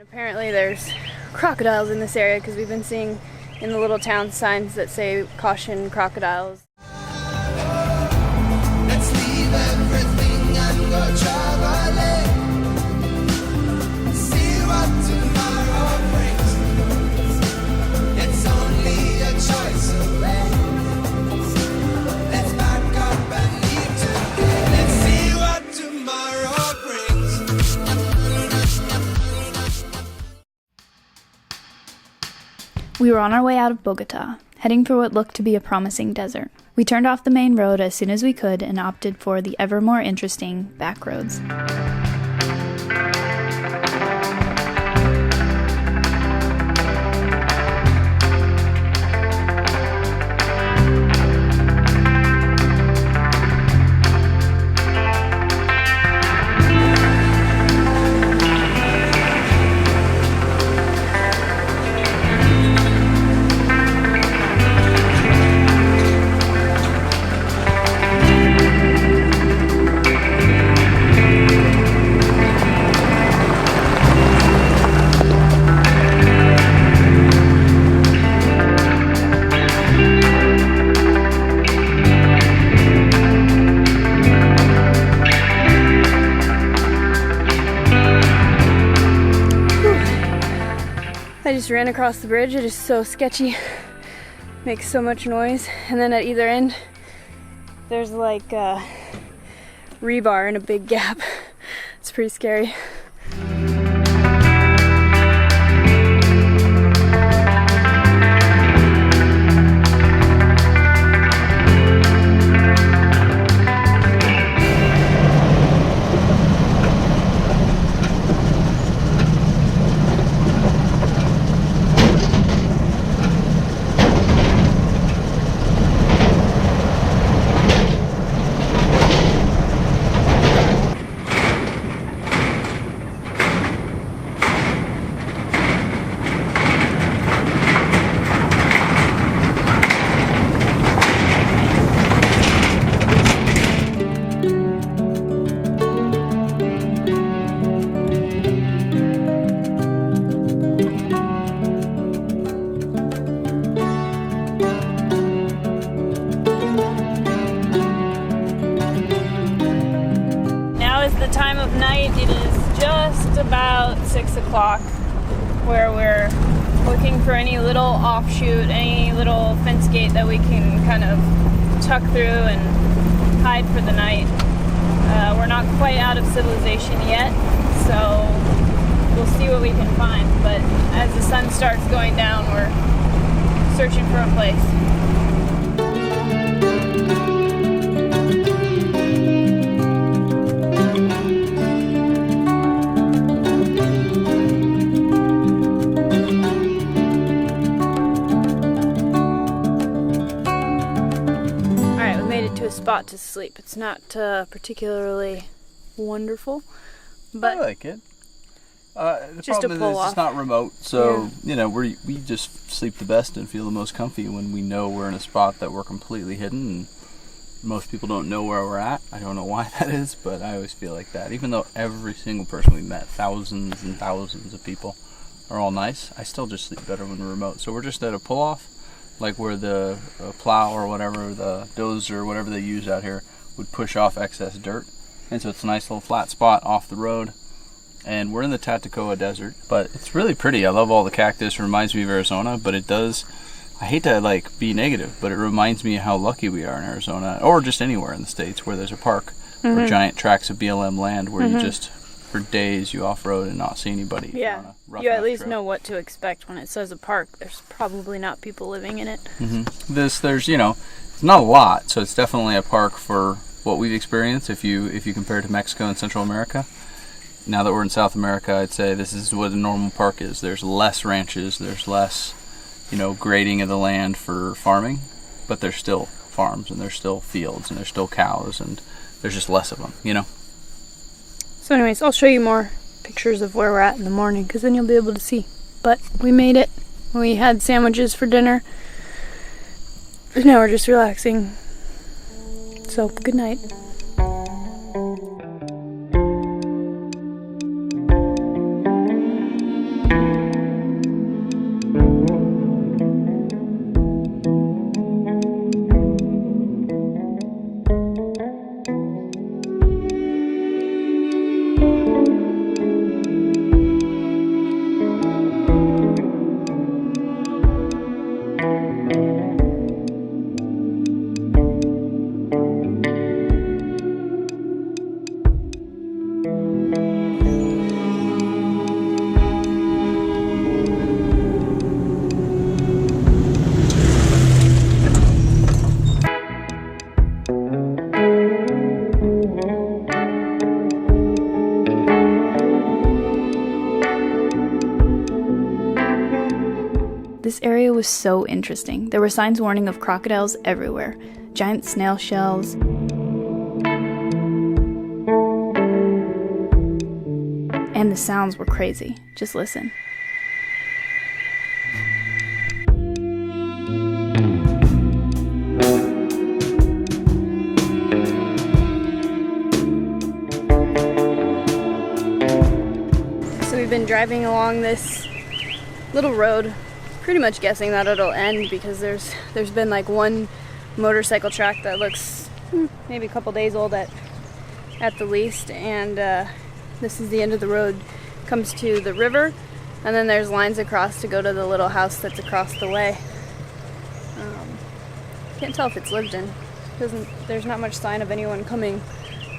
And apparently there's crocodiles in this area because we've been seeing in the little town signs that say caution crocodiles. Let's leave everything and go traveling. See what tomorrow brings. It's only a choice away. Let's back up and leave today. Let's see what tomorrow brings. We were on our way out of Bogotá, heading for what looked to be a promising desert. We turned off the main road as soon as we could and opted for the ever more interesting back roads. I just ran across the bridge. It is so sketchy. Makes so much noise. And then at either end, there's like a rebar in a big gap. It's pretty scary. Time of night, it is just about 6 o'clock, where we're looking for any little offshoot, any little fence gate that we can kind of tuck through and hide for the night. We're not quite out of civilization yet, so we'll see what we can find, but as the sun starts going down, we're searching for a place. Spot to sleep. It's not particularly wonderful, but I like it. The just problem is it's not remote, so you know we just sleep the best and feel the most comfy when we know we're in a spot that we're completely hidden and most people don't know where we're at. I don't know why that is, but I always feel like that. Even though every single person we met, thousands and thousands of people, are all nice, I still just sleep better when we're remote. So we're just at a pull-off, like where the plow or whatever, the dozer or whatever they use out here would push off excess dirt. And so it's a nice little flat spot off the road. And we're in the Tatacoa Desert, but it's really pretty. I love all the cactus. It reminds me of Arizona, but it does, I hate to like be negative, but it reminds me of how lucky we are in Arizona, or just anywhere in the States where there's a park or giant tracts of BLM land where you just, for days, you off-road and not see anybody. Yeah, you at least know what to expect when it says a park. There's probably not people living in it. There's, you know, it's not a lot, so it's definitely a park for what we've experienced if you compare it to Mexico and Central America. Now that we're in South America, I'd say this is what a normal park is. There's less ranches, there's less, you know, grading of the land for farming, but there's still farms and there's still fields and there's still cows and there's just less of them, you know? So anyways, I'll show you more pictures of where we're at in the morning, because then you'll be able to see. But we made it. We had sandwiches for dinner. Now we're just relaxing. So, good night. This area was so interesting. There were signs warning of crocodiles everywhere, giant snail shells, and the sounds were crazy. Just listen. So we've been driving along this little road, pretty much guessing that it'll end because there's been like one motorcycle track that looks maybe a couple days old at the least, and this is the end of the road. Comes to the river, and then there's lines across to go to the little house that's across the way. Can't tell if it's lived in. There's not much sign of anyone coming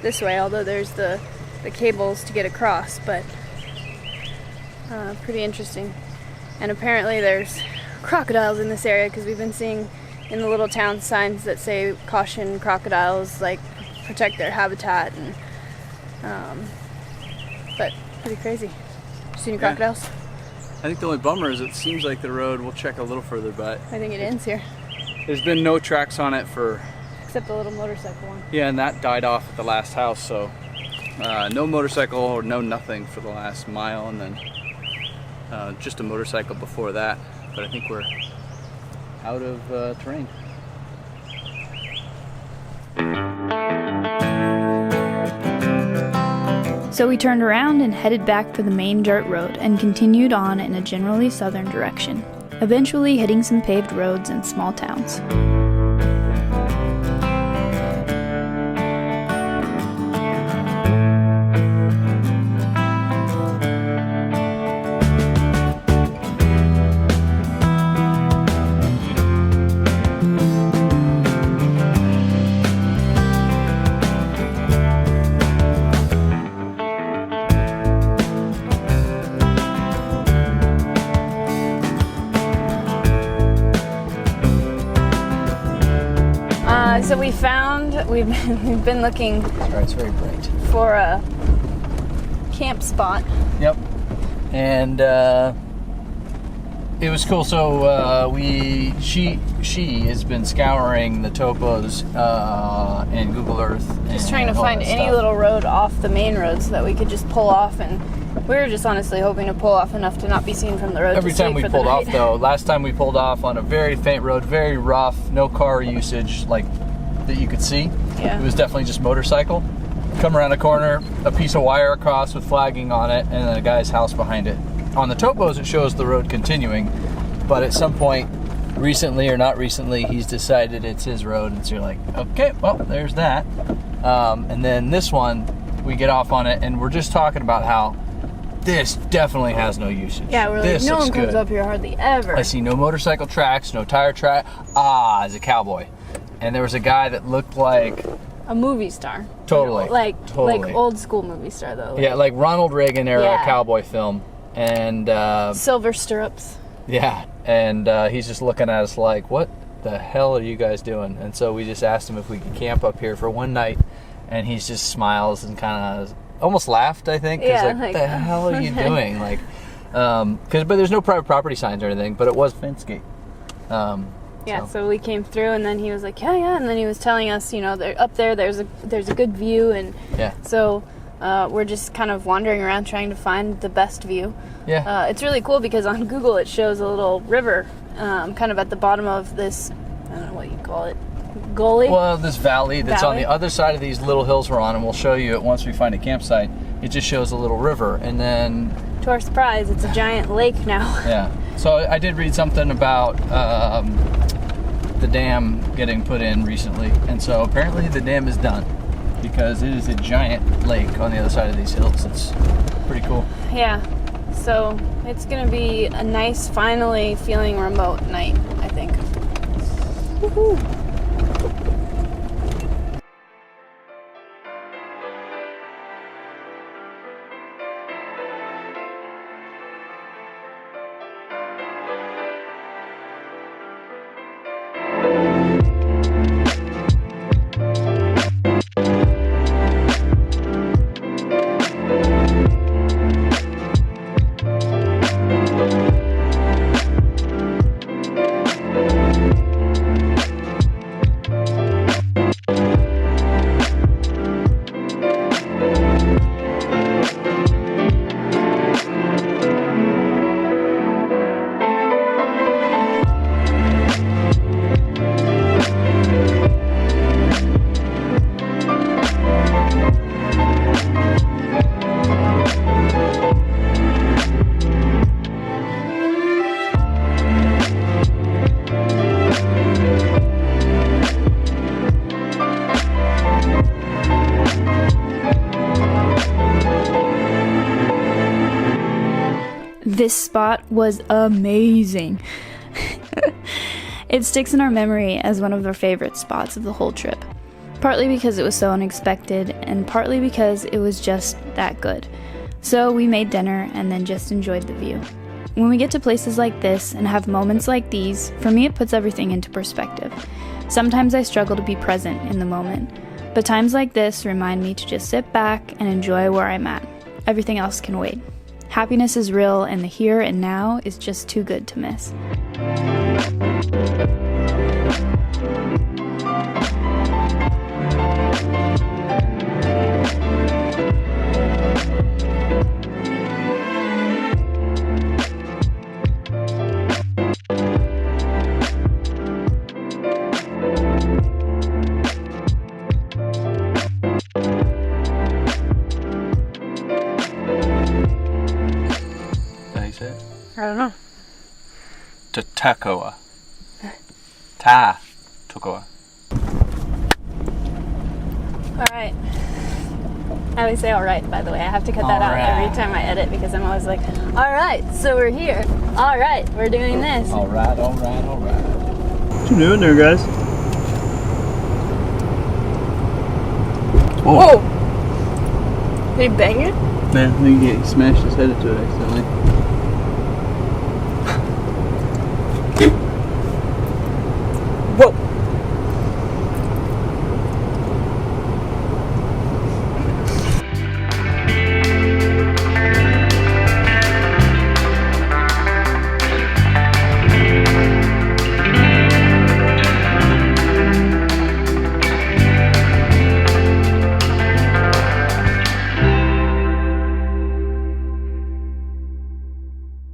this way, although there's the cables to get across, but pretty interesting. And apparently there's crocodiles in this area because we've been seeing in the little town signs that say caution crocodiles, like protect their habitat, and but pretty crazy. See any crocodiles? I think the only bummer is it seems like the road, we'll check a little further, but I think it ends here. There's been no tracks on it for... Except the little motorcycle one. Yeah, and that died off at the last house, so no motorcycle or no nothing for the last mile, and then just a motorcycle before that. But I think we're out of terrain. So we turned around and headed back for the main dirt road and continued on in a generally southern direction, eventually hitting some paved roads and small towns. So we've been looking Sorry, it's very bright. for a camp spot. Yep. And it was cool. So she has been scouring the topos and Google Earth. Just trying to find any little road off the main road so that we could just pull off, and we were just honestly hoping to pull off enough to not be seen from the road. Every time we pulled off, though, last time we pulled off on a very faint road, very rough, no car usage, like that you could see. Yeah. It was definitely just motorcycle. Come around a corner, a piece of wire across with flagging on it, and then a guy's house behind it. On the topos, it shows the road continuing, but at some point, recently or not recently, he's decided it's his road, and so you're like, okay, well, there's that. And then this one, we get off on it, and we're just talking about how this definitely has no usage. Yeah, we're like, this no looks one comes good. up here hardly ever. I see no motorcycle tracks, no tire track. As a cowboy. And there was a guy that looked like... A movie star. Totally. Like Totally. old school movie star, though. Yeah, like Ronald Reagan era Yeah. cowboy film. And... Silver stirrups. yeah, and he's just looking at us like, what the hell are you guys doing? And so we just asked him if we could camp up here for one night, and he just smiles and kind of almost laughed, I think. 'Cause Yeah, like, like, what the hell are you doing? Like, but there's no private property signs or anything, but it was fence gate. Yeah, so we came through, and then he was like, yeah, and then he was telling us, up there, there's a good view, and yeah. so we're just kind of wandering around trying to find the best view. Yeah. It's really cool because on Google it shows a little river kind of at the bottom of this, I don't know what you call it, gully? Well, this valley that's on Valley? the other side of these little hills we're on, and we'll show you it once we find a campsite. It just shows a little river, and then... To our surprise, it's a giant lake now. Yeah. So I did read something about the dam getting put in recently, and so apparently the dam is done because it is a giant lake on the other side of these hills. It's pretty cool. Yeah, so it's gonna be a nice, finally feeling remote night, I think. Woohoo! This spot was amazing. It sticks in our memory as one of our favorite spots of the whole trip. Partly because it was so unexpected, and partly because it was just that good. So we made dinner and then just enjoyed the view. When we get to places like this and have moments like these, for me it puts everything into perspective. Sometimes I struggle to be present in the moment, but times like this remind me to just sit back and enjoy where I'm at. Everything else can wait. Happiness is real, and the here and now is just too good to miss. I don't know. Tatacoa. Tatacoa. Alright. I always say alright, by the way. I have to cut that out Alright. every time I edit because I'm always like, alright, so we're here. Alright, we're doing this. Alright. What you doing there, guys? Whoa! Did he bang it? Man, I think he smashed his head into it accidentally.